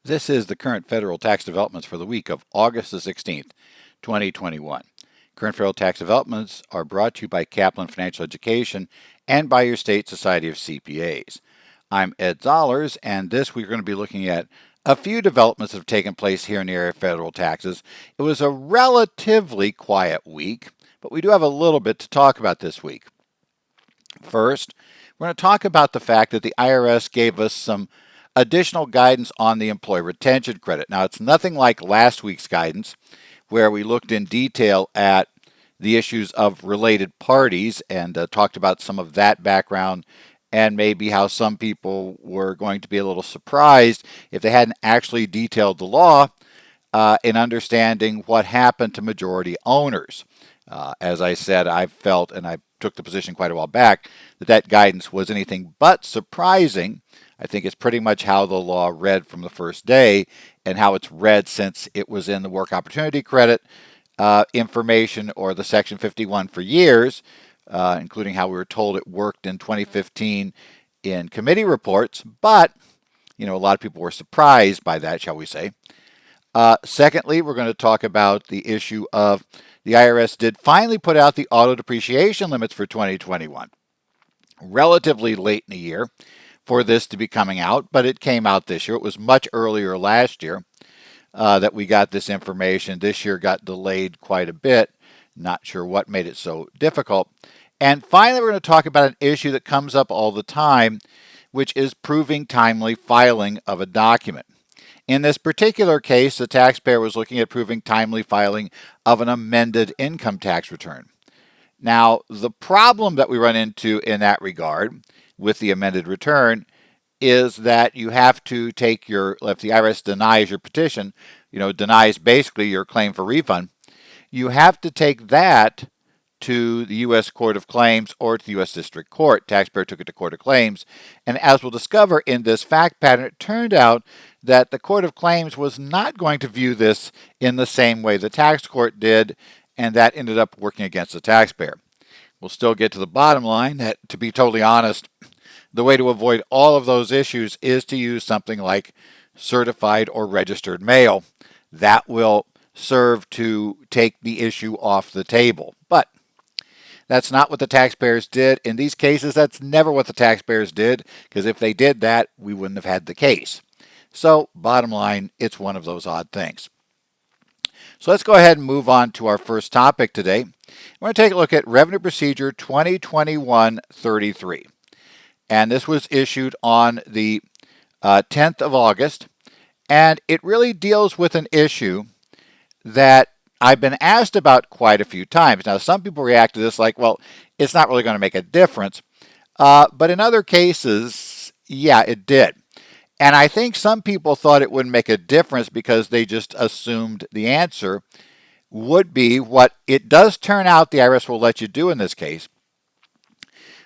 This is the current federal tax developments for the week of August the 16th, 2021. Current federal tax developments are brought to you by Kaplan Financial Education and by your state society of CPAs. I'm Ed Zollers, and this week we're going to be looking at a few developments that have taken place here in the area of federal taxes. It was a relatively quiet week, but we do have a little bit to talk about this week. First, we're going to talk about the fact that the IRS gave us some additional guidance on the employee retention credit. Now, it's nothing like last week's guidance, where we looked in detail at the issues of related parties and talked about some of that background and maybe how some people were going to be a little surprised if they hadn't actually detailed the law in understanding what happened to majority owners. As I said, I felt, and I took the position quite a while back, that guidance was anything but surprising. I think it's pretty much how the law read from the first day and how it's read since it was in the work opportunity credit information or the Section 51 for years, including how we were told it worked in 2015 in committee reports. But, a lot of people were surprised by that, shall we say. Secondly, we're going to talk about the issue of the IRS did finally put out the auto depreciation limits for 2021. Relatively late in the year for this to be coming out, but it came out this year. It was much earlier last year that we got this information. This year got delayed quite a bit. Not sure what made it so difficult. And finally, we're going to talk about an issue that comes up all the time, which is proving timely filing of a document. In this particular case, the taxpayer was looking at proving timely filing of an amended income tax return. Now, the problem that we run into in that regard with the amended return is that you have to take if the IRS denies your petition, denies basically your claim for refund, you have to take that to the U.S. Court of Claims or to the U.S. District Court. Taxpayer took it to Court of Claims. And as we'll discover in this fact pattern, it turned out that the Court of Claims was not going to view this in the same way the tax court did, and that ended up working against the taxpayer. We'll still get to the bottom line that, to be totally honest, the way to avoid all of those issues is to use something like certified or registered mail. That will serve to take the issue off the table. But that's not what the taxpayers did. In these cases, that's never what the taxpayers did, because if they did that, we wouldn't have had the case. So, bottom line, it's one of those odd things. So let's go ahead and move on to our first topic today. We're going to take a look at Revenue Procedure 2021-33. And this was issued on the 10th of August. And it really deals with an issue that I've been asked about quite a few times. Now, some people react to this like, well, it's not really going to make a difference. But in other cases, yeah, it did. And I think some people thought it wouldn't make a difference because they just assumed the answer would be what it does turn out the IRS will let you do in this case.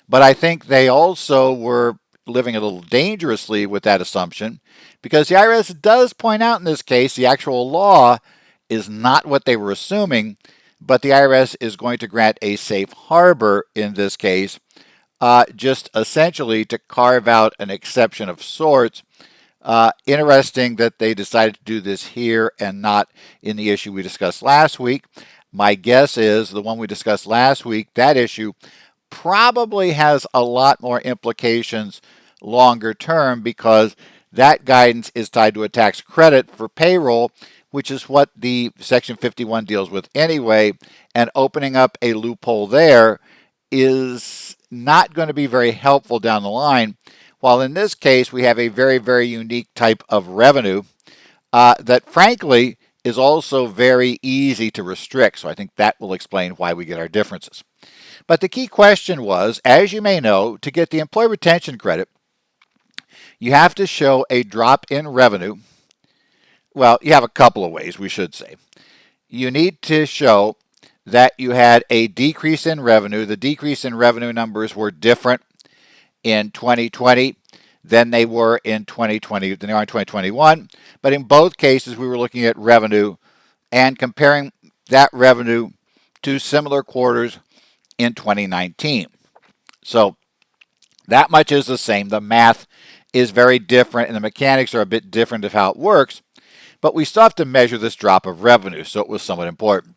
But I think they also were living a little dangerously with that assumption, because the IRS does point out in this case the actual law is not what they were assuming, but the IRS is going to grant a safe harbor in this case, just essentially to carve out an exception of sorts. Interesting that they decided to do this here and not in the issue we discussed last week. My guess is the one we discussed last week, that issue probably has a lot more implications longer term, because that guidance is tied to a tax credit for payroll, which is what the Section 51 deals with anyway, and opening up a loophole there is not going to be very helpful down the line. While in this case, we have a very, very unique type of revenue that frankly is also very easy to restrict. So I think that will explain why we get our differences. But the key question was, as you may know, to get the employee retention credit, you have to show a drop in revenue. Well, you have a couple of ways, we should say. You need to show that you had a decrease in revenue. The decrease in revenue numbers were different in 2020 than they were in 2020, than they are in 2021. But in both cases, we were looking at revenue and comparing that revenue to similar quarters in 2019. So that much is the same. The math is very different and the mechanics are a bit different of how it works, but we still have to measure this drop of revenue, so it was somewhat important.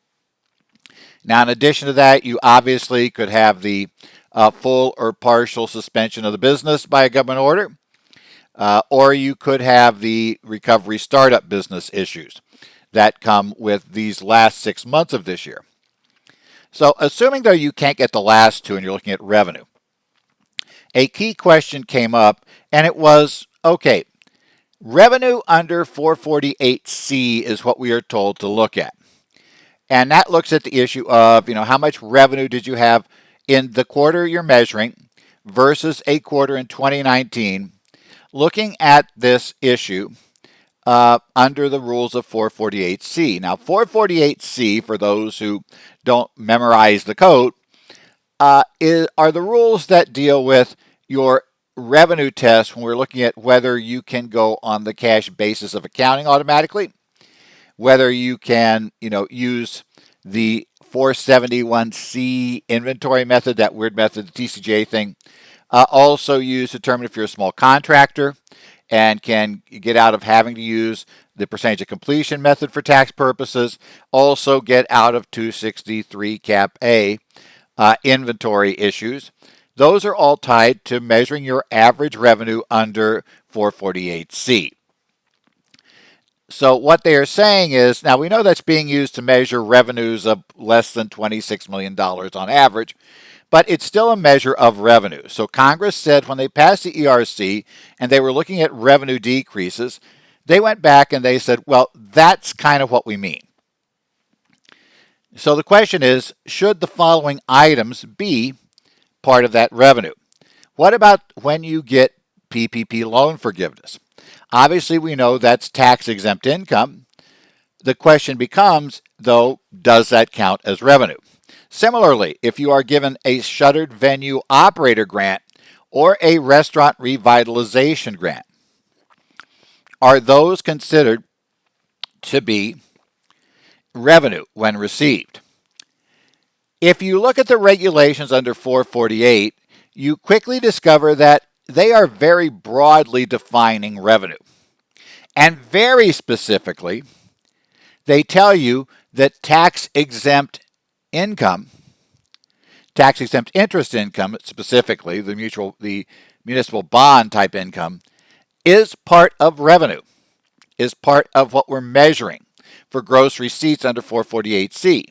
Now, in addition to that, you obviously could have the full or partial suspension of the business by a government order, or you could have the recovery startup business issues that come with these last 6 months of this year. So, assuming though you can't get the last two and you're looking at revenue, a key question came up, and it was, okay, revenue under 448C is what we are told to look at. And that looks at the issue of, how much revenue did you have in the quarter you're measuring versus a quarter in 2019, looking at this issue under the rules of 448C. Now, 448C, for those who don't memorize the code, are the rules that deal with your revenue test when we're looking at whether you can go on the cash basis of accounting automatically, whether you can, use the 471C inventory method, that weird method, the TCJA thing, also used to determine if you're a small contractor and can get out of having to use the percentage of completion method for tax purposes, also get out of 263 Cap A inventory issues. Those are all tied to measuring your average revenue under 448C. So what they are saying is, now we know that's being used to measure revenues of less than $26 million on average, but it's still a measure of revenue. So Congress said when they passed the ERC and they were looking at revenue decreases, they went back and they said, well, that's kind of what we mean. So the question is, should the following items be part of that revenue? What about when you get PPP loan forgiveness? Obviously, we know that's tax-exempt income. The question becomes, though, does that count as revenue? Similarly, if you are given a shuttered venue operator grant or a restaurant revitalization grant, are those considered to be revenue when received? If you look at the regulations under 448, you quickly discover that they are very broadly defining revenue. And very specifically, they tell you that tax-exempt income, tax-exempt interest income, specifically the municipal bond type income, is part of revenue, is part of what we're measuring for gross receipts under 448C.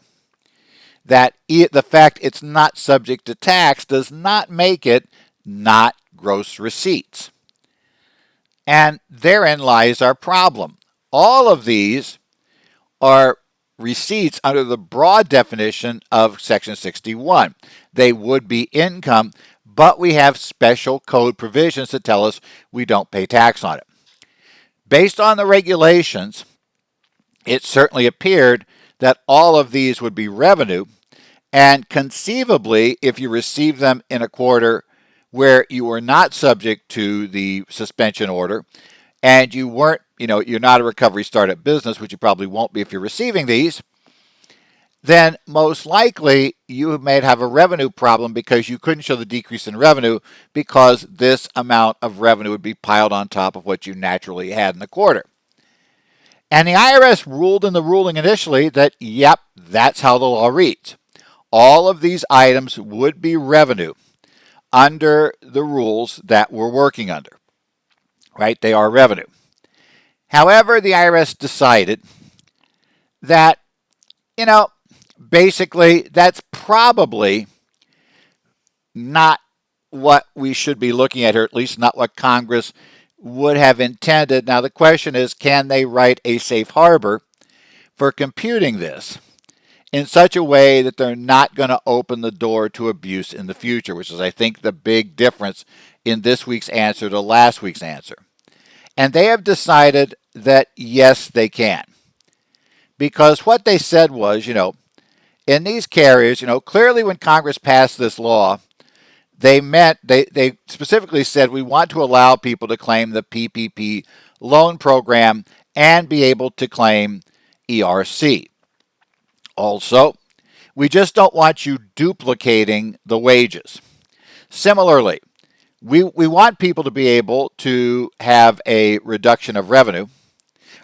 That the fact it's not subject to tax does not make it not gross receipts. And therein lies our problem. All of these are receipts under the broad definition of Section 61. They would be income, but we have special code provisions that tell us we don't pay tax on it. Based on the regulations, it certainly appeared that all of these would be revenue, and conceivably, if you receive them in a quarter where you were not subject to the suspension order, and you weren't, you're not a recovery startup business, which you probably won't be if you're receiving these, then most likely you may have a revenue problem because you couldn't show the decrease in revenue because this amount of revenue would be piled on top of what you naturally had in the quarter. And the IRS ruled in the ruling initially that, yep, that's how the law reads. All of these items would be revenue under the rules that we're working under, right? They are revenue. However, the IRS decided that, basically that's probably not what we should be looking at, or at least not what Congress would have intended. Now, the question is, can they write a safe harbor for computing this in such a way that they're not going to open the door to abuse in the future, which is, I think, the big difference in this week's answer to last week's answer. And they have decided that, yes, they can. Because what they said was, in these carriers, clearly when Congress passed this law, they specifically said we want to allow people to claim the PPP loan program and be able to claim ERC. Also, we just don't want you duplicating the wages. Similarly, we want people to be able to have a reduction of revenue.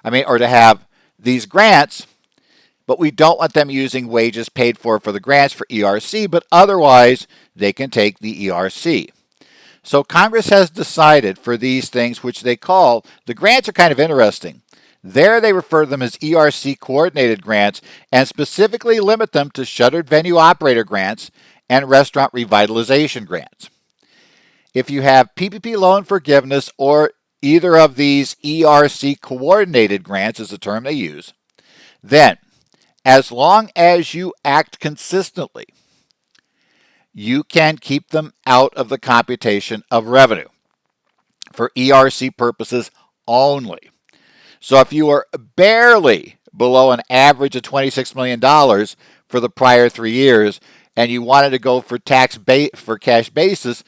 Or to have these grants, but we don't want them using wages paid for the grants for ERC, but otherwise they can take the ERC. So Congress has decided for these things, which they call, the grants are kind of interesting. There they refer to them as ERC coordinated grants and specifically limit them to shuttered venue operator grants and restaurant revitalization grants. If you have PPP loan forgiveness or either of these ERC coordinated grants is the term they use, then as long as you act consistently, you can keep them out of the computation of revenue for ERC purposes only. So if you are barely below an average of $26 million for the prior 3 years and you wanted to go for for cash basis,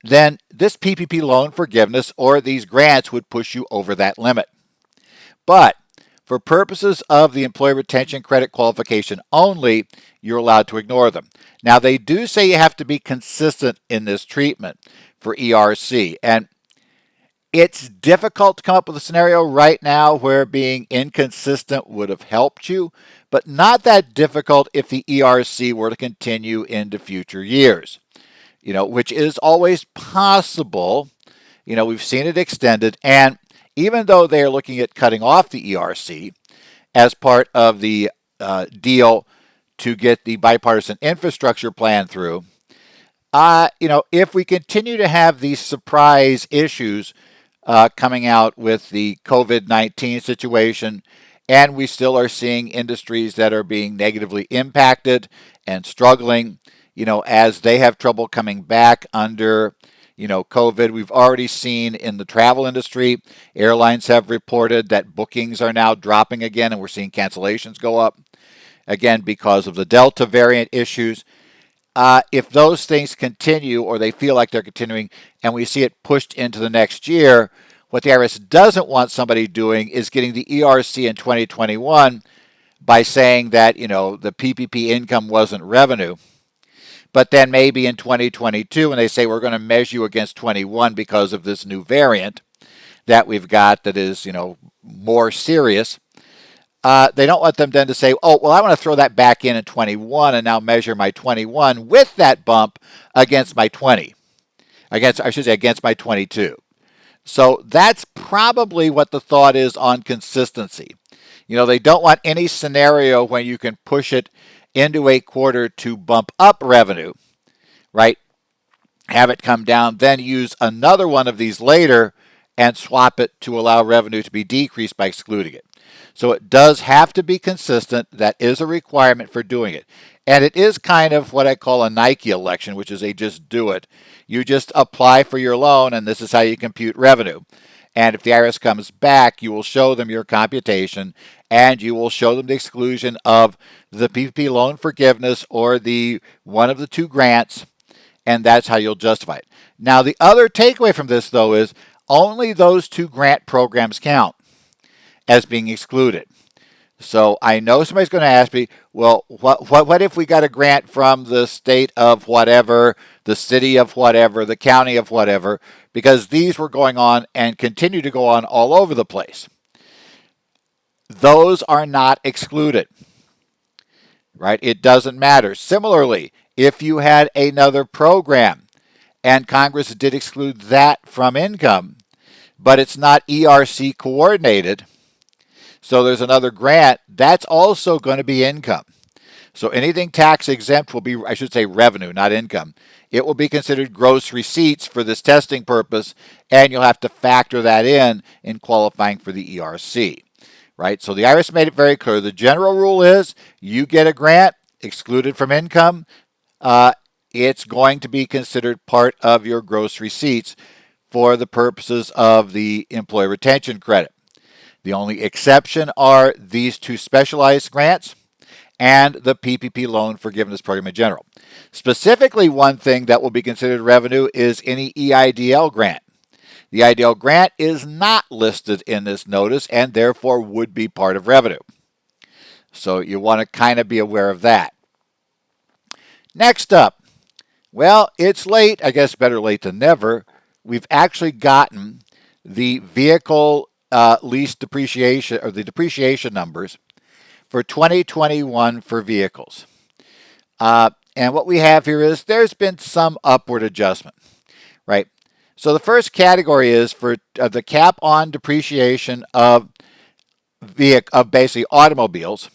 then this PPP loan forgiveness or these grants would push you over that limit. But for purposes of the employee retention credit qualification only, you're allowed to ignore them. Now, they do say you have to be consistent in this treatment for ERC, and it's difficult to come up with a scenario right now where being inconsistent would have helped you, but not that difficult if the ERC were to continue into future years, which is always possible. We've seen it extended, and even though they are looking at cutting off the ERC as part of the deal to get the bipartisan infrastructure plan through, if we continue to have these surprise issues coming out with the COVID-19 situation, and we still are seeing industries that are being negatively impacted and struggling, as they have trouble coming back under COVID. We've already seen in the travel industry, airlines have reported that bookings are now dropping again, and we're seeing cancellations go up again because of the Delta variant issues. If those things continue, or they feel like they're continuing, and we see it pushed into the next year, what the IRS doesn't want somebody doing is getting the ERC in 2021 by saying that, the PPP income wasn't revenue. But then maybe in 2022, when they say we're going to measure you against 21 because of this new variant that we've got that is, more serious, they don't want them then to say, oh, well, I want to throw that back in 21 and now measure my 21 with that bump against my 20. Against my 22. So that's probably what the thought is on consistency. They don't want any scenario when you can push it into a quarter to bump up revenue, right? Have it come down, then use another one of these later and swap it to allow revenue to be decreased by excluding it. So it does have to be consistent. That is a requirement for doing it. And it is kind of what I call a Nike election, which is a just do it. You just apply for your loan, and this is how you compute revenue. And if the IRS comes back, you will show them your computation, and you will show them the exclusion of the PPP loan forgiveness or the one of the two grants, and that's how you'll justify it. Now, the other takeaway from this, though, is only those two grant programs count as being excluded. So I know somebody's going to ask me, well, what if we got a grant from the state of whatever, the city of whatever, the county of whatever, because these were going on and continue to go on all over the place. Those are not excluded, right? It doesn't matter. Similarly, if you had another program and Congress did exclude that from income, but it's not ERC coordinated, so there's another grant, that's also going to be income. So anything tax exempt will be, I should say revenue, not income. It will be considered gross receipts for this testing purpose, and you'll have to factor that in qualifying for the ERC, right? So the IRS made it very clear. The general rule is you get a grant excluded from income, it's going to be considered part of your gross receipts for the purposes of the employee retention credit. The only exception are these two specialized grants and the PPP loan forgiveness program in general. Specifically, one thing that will be considered revenue is any EIDL grant. The EIDL grant is not listed in this notice and therefore would be part of revenue. So you want to kind of be aware of that. Next up, well, it's late. I guess better late than never. we've actually gotten the vehicle lease depreciation, or the depreciation numbers for 2021 for vehicles. And what we have here is there's been some upward adjustment, right? So the first category is for the cap on depreciation of basically automobiles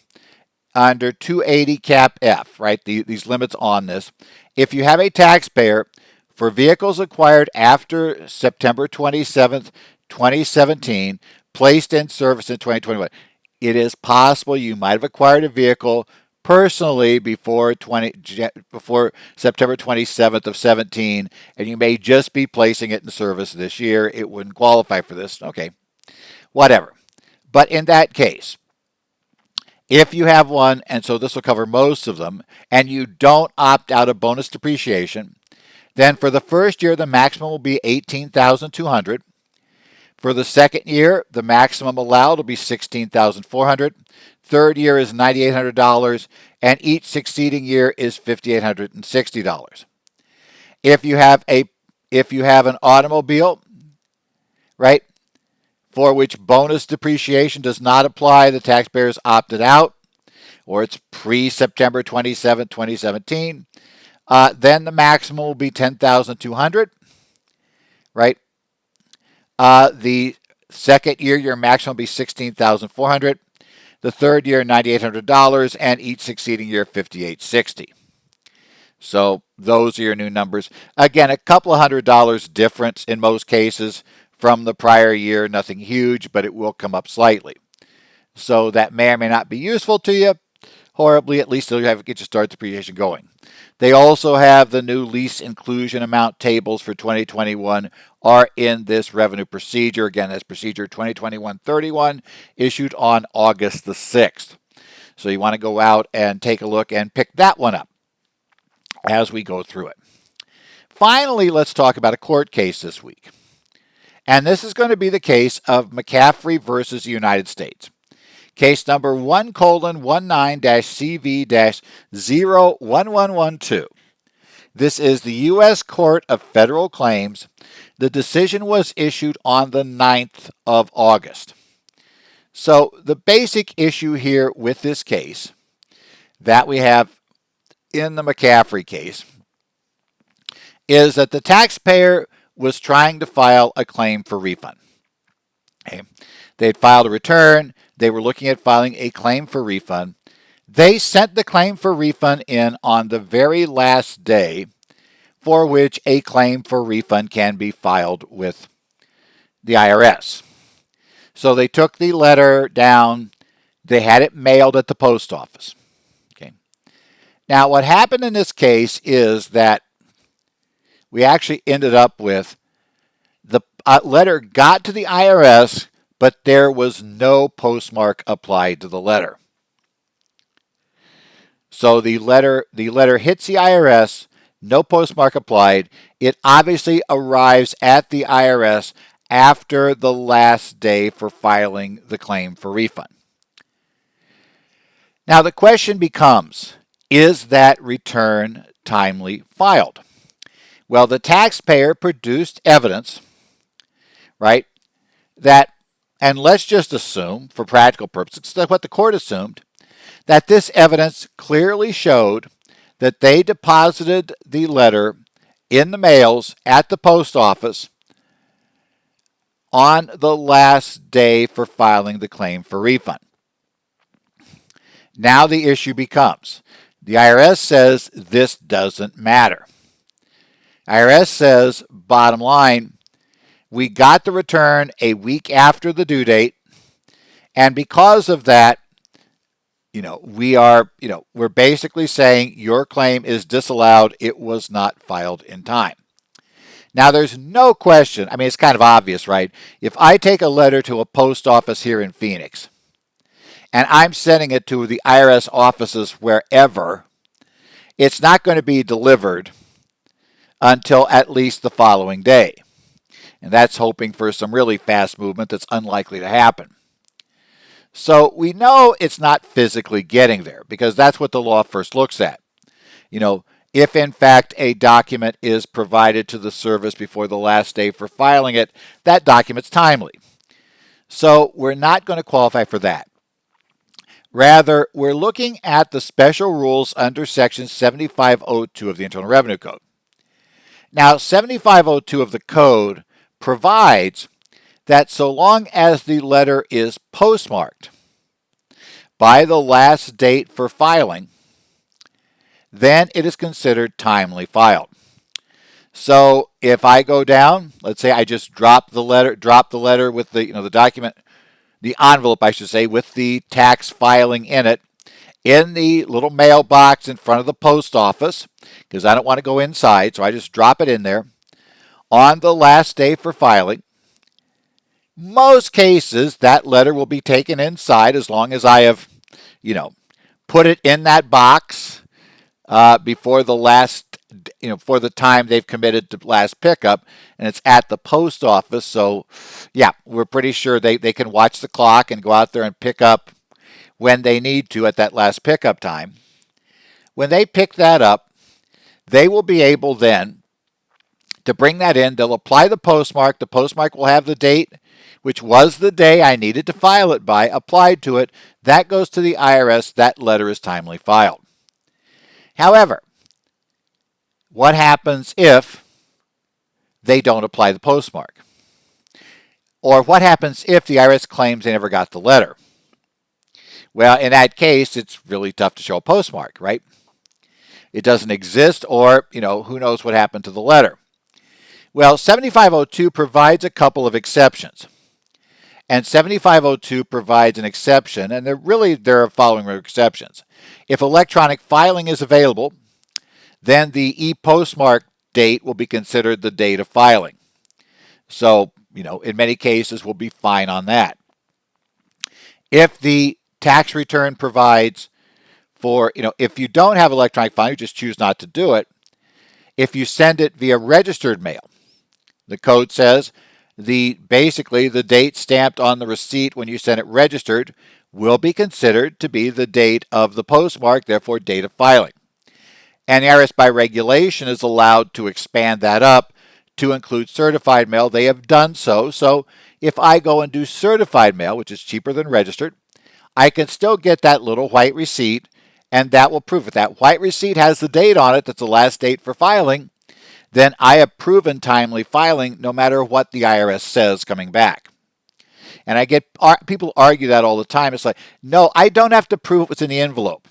under 280 cap F, right? These limits on this. If you have a taxpayer for vehicles acquired after September 27th, 2017, placed in service in 2021, it is possible you might have acquired a vehicle personally before September 27th of 17, and you may just be placing it in service this year. It wouldn't qualify for this. Okay, whatever. But in that case, if you have one, and so this will cover most of them, and you don't opt out of bonus depreciation, then for the first year, the maximum will be $18,200. For the second year, the maximum allowed will be $16,400. Third year is $9,800, and each succeeding year is $5,860. If you have an automobile, right, for which bonus depreciation does not apply, the taxpayers opted out, or it's pre-September 27, 2017, then the maximum will be $10,200, right? The second year, your maximum will be $16,400. The third year, $9,800, and each succeeding year, $5,860. So those are your new numbers. Again, a couple of $100 difference in most cases from the prior year. Nothing huge, but it will come up slightly. So that may or may not be useful to you. Horribly, at least they'll have to get your start depreciation going. They also have the new lease inclusion amount tables for 2021 are in this revenue procedure. Again, that's procedure 2021-31 issued on August the 6th. So you want to go out and take a look and pick that one up as we go through it. Finally, let's talk about a court case this week. And this is going to be the case of McCaffrey versus the United States. Case number 1:19-CV-011112. This is the U.S. Court of Federal Claims. The decision was issued on the 9th of August. So the basic issue here with this case that we have in the McCaffrey case is that the taxpayer was trying to file a claim for refund. Okay. They had filed a return. They were looking at filing a claim for refund. They sent the claim for refund in on the very last day for which a claim for refund can be filed with the IRS. So they took the letter down. They had it mailed at the post office. Okay. Now, what happened in this case is that we actually ended up with the letter got to the IRS, but there was no postmark applied to the letter. So the letter hits the IRS, no postmark applied. It obviously arrives at the IRS after the last day for filing the claim for refund. Now the question becomes, is that return timely filed? Well, the taxpayer produced evidence, right, that, and let's just assume, for practical purposes, that's what the court assumed, that this evidence clearly showed that they deposited the letter in the mails at the post office on the last day for filing the claim for refund. Now the issue becomes, the IRS says this doesn't matter. IRS says, bottom line, we got the return a week after the due date, and because of that, we're basically saying your claim is disallowed. It was not filed in time. Now, there's no question. I mean, it's kind of obvious, right? If I take a letter to a post office here in Phoenix, and I'm sending it to the IRS offices wherever, it's not going to be delivered until at least the following day. And that's hoping for some really fast movement that's unlikely to happen. So we know it's not physically getting there because that's what the law first looks at. if in fact a document is provided to the service before the last day for filing it, that document's timely. So we're not going to qualify for that. Rather, we're looking at the special rules under Section 7502 of the Internal Revenue Code. Now, 7502 of the code provides that so long as the letter is postmarked by the last date for filing, then it is considered timely filed. So if I go down, let's say I just drop the letter with the document, the envelope, I should say, with the tax filing in it, in the little mailbox in front of the post office, because I don't want to go inside, so I just drop it in there on the last day for filing. Most cases, that letter will be taken inside as long as I have, put it in that box before the last, for the time they've committed to last pickup, and it's at the post office. So, yeah, we're pretty sure they can watch the clock and go out there and pick up when they need to at that last pickup time. When they pick that up, they will be able then to bring that in. They'll apply the postmark. The postmark will have the date, which was the day I needed to file it by, applied to it. That goes to the IRS. That letter is timely filed. However, what happens if they don't apply the postmark? Or what happens if the IRS claims they never got the letter? Well, in that case, it's really tough to show a postmark, right? It doesn't exist, or, who knows what happened to the letter. Well, 7502 provides a couple of exceptions. And 7502 provides an exception, and there are following exceptions. If electronic filing is available, then the e-postmark date will be considered the date of filing. So, in many cases, we'll be fine on that. If the tax return provides for, if you don't have electronic filing, you just choose not to do it. If you send it via registered mail, the code says basically the date stamped on the receipt when you send it registered will be considered to be the date of the postmark, therefore date of filing. And the IRS by regulation is allowed to expand that up to include certified mail. They have done so. So if I go and do certified mail, which is cheaper than registered, I can still get that little white receipt, and that will prove it. That white receipt has the date on it that's the last date for filing. Then I have proven timely filing no matter what the IRS says coming back. And I get people argue that all the time. It's like, no, I don't have to prove what's in the envelope.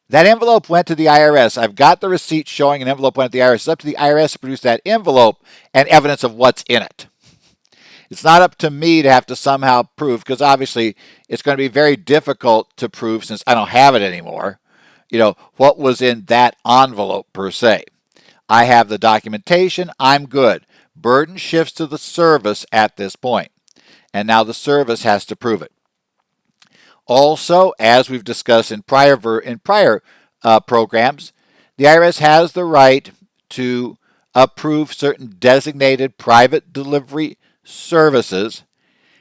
That envelope went to the IRS. I've got the receipt showing an envelope went to the IRS. It's up to the IRS to produce that envelope and evidence of what's in it. It's not up to me to have to somehow prove, because obviously it's going to be very difficult to prove, since I don't have it anymore, what was in that envelope per se. I have the documentation. I'm good. Burden shifts to the service at this point. And now the service has to prove it. Also, as we've discussed in prior programs, the IRS has the right to approve certain designated private delivery services,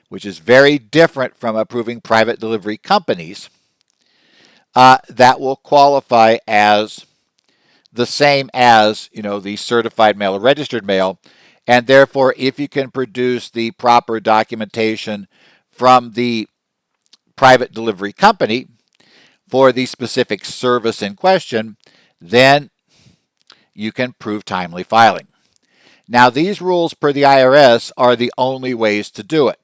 which is very different from approving private delivery companies, that will qualify as the same as, the certified mail or registered mail. And therefore, if you can produce the proper documentation from the private delivery company for the specific service in question, then you can prove timely filing. Now, these rules per the IRS are the only ways to do it.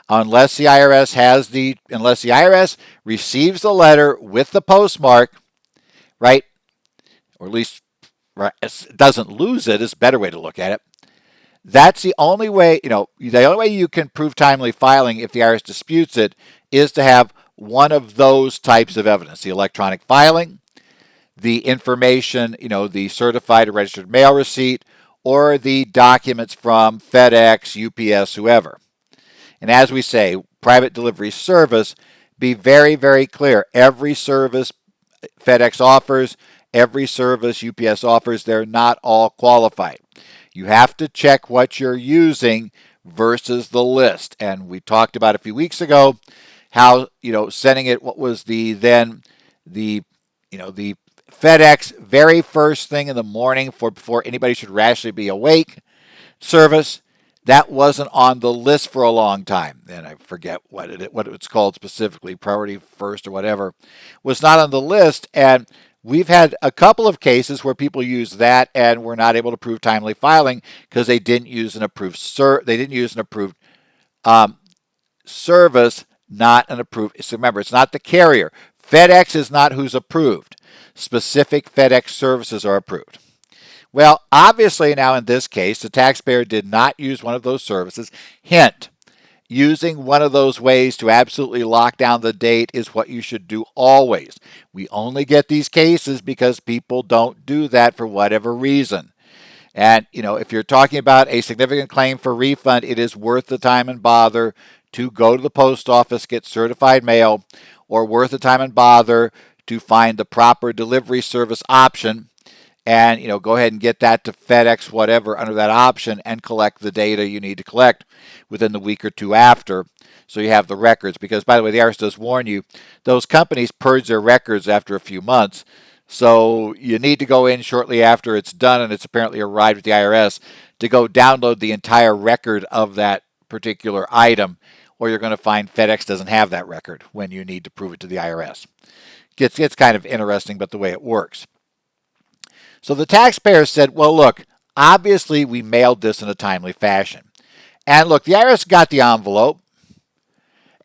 Unless the IRS receives the letter with the postmark, right, or at least doesn't lose it, is a better way to look at it. That's the only way, the only way you can prove timely filing if the IRS disputes it is to have one of those types of evidence: the electronic filing, the information, the certified or registered mail receipt, or the documents from FedEx, UPS, whoever. And as we say, private delivery service, be very, very clear. Every service FedEx offers, every service UPS offers, they're not all qualified. You have to check what you're using versus the list. And we talked about a few weeks ago how, sending it, what was the FedEx very first thing in the morning before anybody should rationally be awake service. That wasn't on the list for a long time, and I forget what it's called specifically, priority first or whatever, was not on the list. And we've had a couple of cases where people use that and were not able to prove timely filing because they didn't use an approved service, not an approved. So remember, it's not the carrier. FedEx is not who's approved. Specific FedEx services are approved. Well, obviously now in this case, the taxpayer did not use one of those services. Hint, using one of those ways to absolutely lock down the date is what you should do always. We only get these cases because people don't do that for whatever reason. And, if you're talking about a significant claim for refund, it is worth the time and bother to go to the post office, get certified mail, or worth the time and bother to find the proper delivery service option and, go ahead and get that to FedEx, whatever, under that option and collect the data you need to collect within the week or two after so you have the records. Because, by the way, the IRS does warn you, those companies purge their records after a few months. So you need to go in shortly after it's done and it's apparently arrived with the IRS to go download the entire record of that particular item, or you're going to find FedEx doesn't have that record when you need to prove it to the IRS. Gets kind of interesting, but the way it works. So the taxpayer said, well, look, obviously we mailed this in a timely fashion. And look, the IRS got the envelope,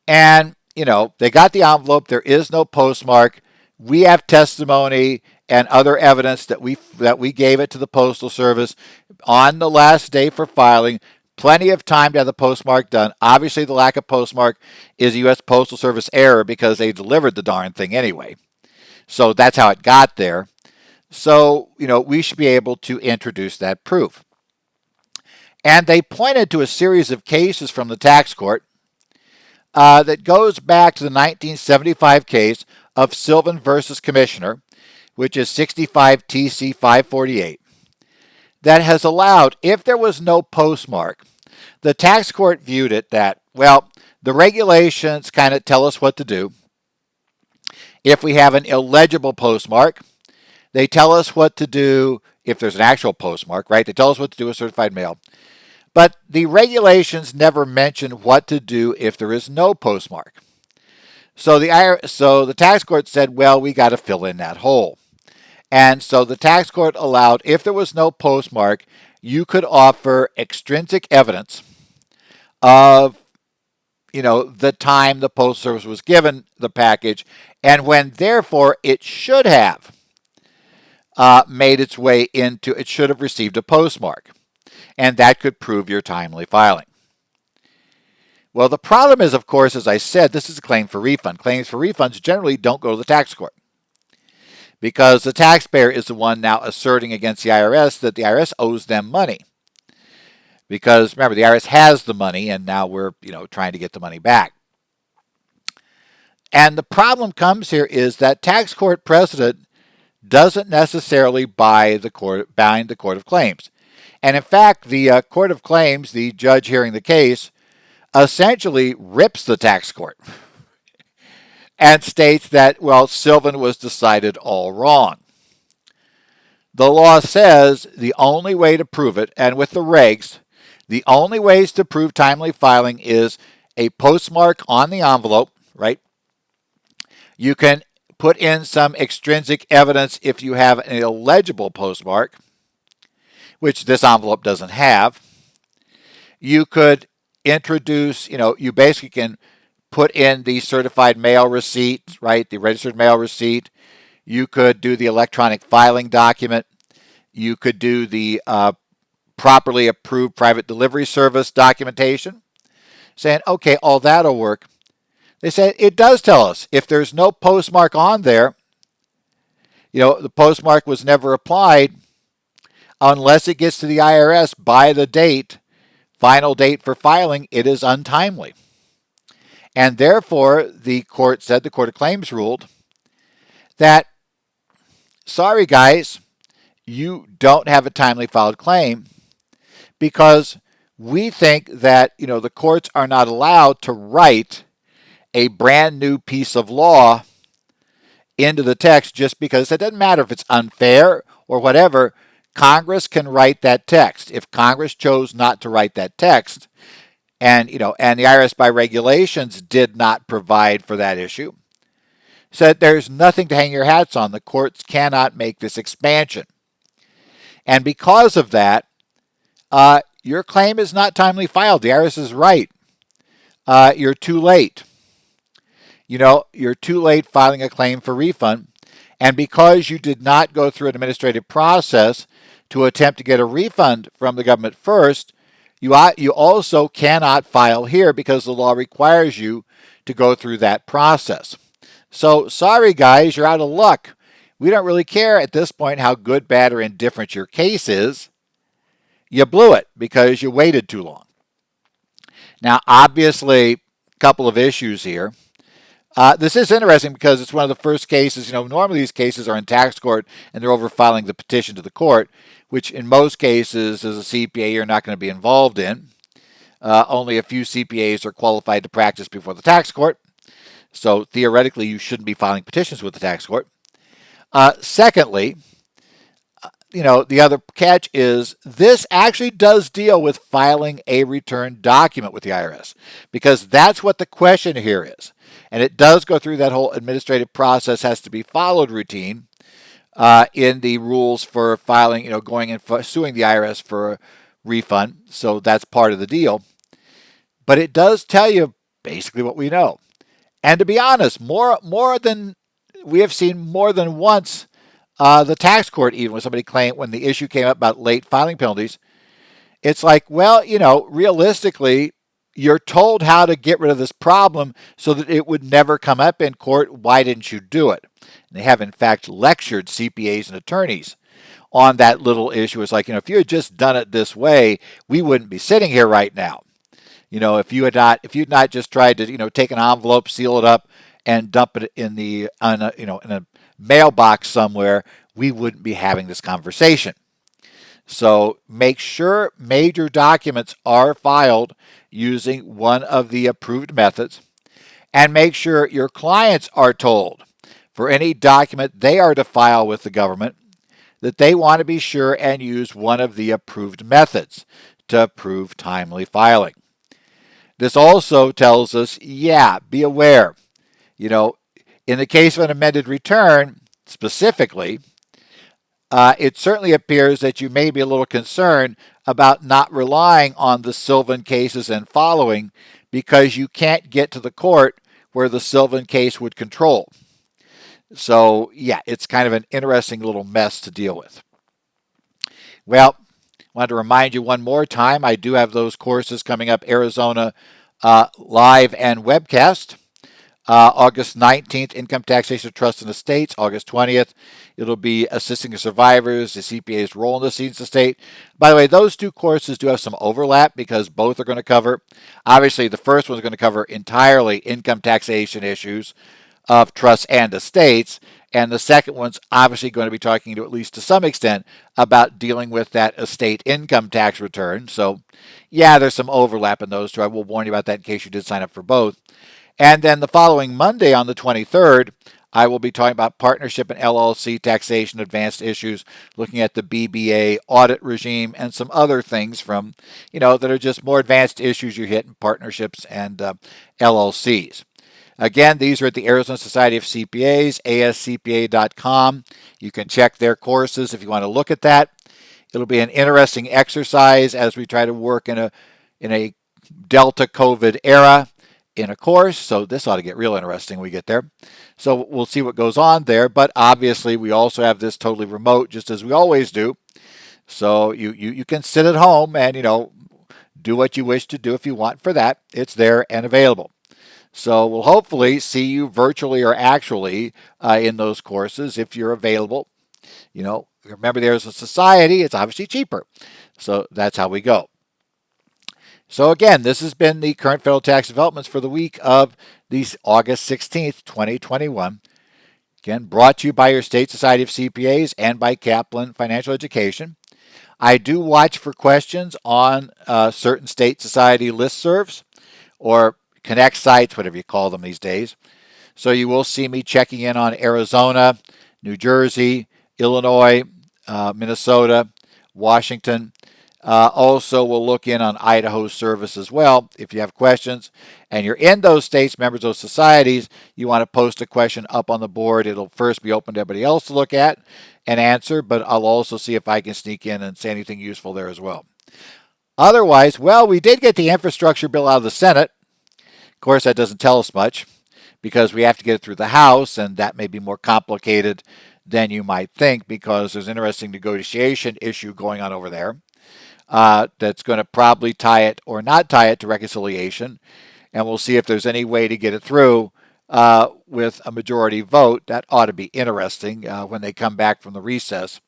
and, they got the envelope. There is no postmark. We have testimony and other evidence that we gave it to the Postal Service on the last day for filing. Plenty of time to have the postmark done. Obviously, the lack of postmark is a U.S. Postal Service error because they delivered the darn thing anyway. So that's how it got there. So, we should be able to introduce that proof. And they pointed to a series of cases from the tax court that goes back to the 1975 case of Sylvan versus Commissioner, which is 65 TC 548, that has allowed, if there was no postmark, the tax court viewed it that, well, the regulations kind of tell us what to do. If we have an illegible postmark, they tell us what to do if there's an actual postmark, right? They tell us what to do with certified mail. But the regulations never mention what to do if there is no postmark. So the tax court said, well, we got to fill in that hole. And so the tax court allowed, if there was no postmark, you could offer extrinsic evidence of, the time the Postal Service was given the package, and when, therefore, it should have made its way into, it should have received a postmark. And that could prove your timely filing. Well, the problem is, of course, as I said, this is a claim for refund. Claims for refunds generally don't go to the tax court because the taxpayer is the one now asserting against the IRS that the IRS owes them money. Because, remember, the IRS has the money, and now we're, trying to get the money back. And the problem comes here is that tax court precedent doesn't necessarily bind the Court of Claims. And in fact, the Court of Claims, the judge hearing the case, essentially rips the tax court and states that, well, Sylvan was decided all wrong. The law says the only way to prove it, and with the regs, the only ways to prove timely filing is a postmark on the envelope, right? You can put in some extrinsic evidence if you have an illegible postmark, which this envelope doesn't have. You could introduce, you basically can put in the certified mail receipt, right? The registered mail receipt. You could do the electronic filing document. You could do the properly approved private delivery service documentation, saying, okay, all that'll work. They say it does tell us if there's no postmark on there, the postmark was never applied, unless it gets to the IRS by the date, final date for filing, it is untimely. And therefore, the Court of Claims ruled that, sorry guys, you don't have a timely filed claim because we think that, the courts are not allowed to write a brand new piece of law into the text just because it doesn't matter if it's unfair or whatever. Congress can write that text. If Congress chose not to write that text, and and the IRS by regulations did not provide for that issue, so there's nothing to hang your hats on. The courts cannot make this expansion. And because of that, your claim is not timely filed. The IRS is right. You're too late. You're too late filing a claim for refund. And because you did not go through an administrative process to attempt to get a refund from the government first, you also cannot file here because the law requires you to go through that process. So sorry, guys, you're out of luck. We don't really care at this point how good, bad, or indifferent your case is. You blew it because you waited too long. Now, obviously, a couple of issues here. This is interesting because it's one of the first cases. Normally these cases are in tax court and they're over-filing the petition to the court, which in most cases, as a CPA, you're not going to be involved in. Only a few CPAs are qualified to practice before the tax court. So theoretically, you shouldn't be filing petitions with the tax court. Secondly, the other catch is this actually does deal with filing a return document with the IRS, because that's what the question here is. And it does go through that whole administrative process, has to be followed routine in the rules for filing, going and suing the IRS for a refund. So that's part of the deal. But it does tell you basically what we know. And to be honest, more than we have seen more than once, the tax court, even when somebody claimed, when the issue came up about late filing penalties, it's like, well, realistically, you're told how to get rid of this problem so that it would never come up in court. Why didn't you do it? And they have, in fact, lectured CPAs and attorneys on that little issue. It's like, if you had just done it this way, we wouldn't be sitting here right now. If you'd not just tried to, take an envelope, seal it up, and dump it in in a mailbox somewhere, we wouldn't be having this conversation. So make sure major documents are filed using one of the approved methods, and make sure your clients are told for any document they are to file with the government that they want to be sure and use one of the approved methods to prove timely filing. This also tells us, be aware. In the case of an amended return, specifically, it certainly appears that you may be a little concerned about not relying on the Sylvan cases and following, because you can't get to the court where the Sylvan case would control. So, it's kind of an interesting little mess to deal with. Well, I want to remind you one more time, I do have those courses coming up, Arizona live and webcast. August 19th, Income Taxation, Trust and Estates. August 20th, it'll be Assisting the Survivors, the CPA's Role in the Decedent's Estate. By the way, those two courses do have some overlap because both are going to cover, obviously the first one's going to cover entirely income taxation issues of trusts and estates, and the second one's obviously going to be talking to, at least to some extent, about dealing with that estate income tax return. So, there's some overlap in those two. I will warn you about that in case you did sign up for both. And then the following Monday on the 23rd, I will be talking about partnership and LLC taxation advanced issues, looking at the BBA audit regime and some other things from, that are just more advanced issues you hit in partnerships and LLCs. Again, these are at the Arizona Society of CPAs, ascpa.com. You can check their courses if you want to look at that. It'll be an interesting exercise as we try to work in a Delta COVID era in a course. So this ought to get real interesting when we get there. So we'll see what goes on there. But obviously, we also have this totally remote, just as we always do. So you can sit at home and, do what you wish to do if you want for that. It's there and available. So we'll hopefully see you virtually or actually in those courses if you're available. Remember, there's a society. It's obviously cheaper. So that's how we go. So again, this has been the current federal tax developments for the week of August 16th, 2021. Again, brought to you by your state society of CPAs and by Kaplan Financial Education. I do watch for questions on certain state society listservs or connect sites, whatever you call them these days. So you will see me checking in on Arizona, New Jersey, Illinois, Minnesota, Washington. Also, we'll look in on Idaho's service as well. If you have questions and you're in those states, members of those societies, you want to post a question up on the board. It'll first be open to everybody else to look at and answer, but I'll also see if I can sneak in and say anything useful there as well. Otherwise, well, we did get the infrastructure bill out of the Senate. Of course, that doesn't tell us much because we have to get it through the House, and that may be more complicated than you might think because there's an interesting negotiation issue going on over there. That's going to probably tie it or not tie it to reconciliation. And we'll see if there's any way to get it through with a majority vote. That ought to be interesting when they come back from the recess.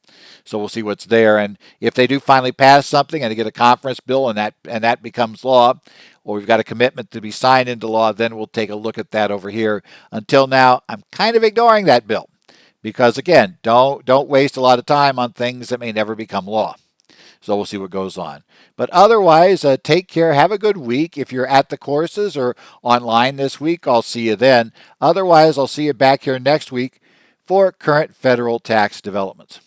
So we'll see what's there. And if they do finally pass something and they get a conference bill and that becomes law, or we've got a commitment to be signed into law, then we'll take a look at that over here. Until now, I'm kind of ignoring that bill because, again, don't waste a lot of time on things that may never become law. So we'll see what goes on. But otherwise, take care. Have a good week. If you're at the courses or online this week, I'll see you then. Otherwise, I'll see you back here next week for current federal tax developments.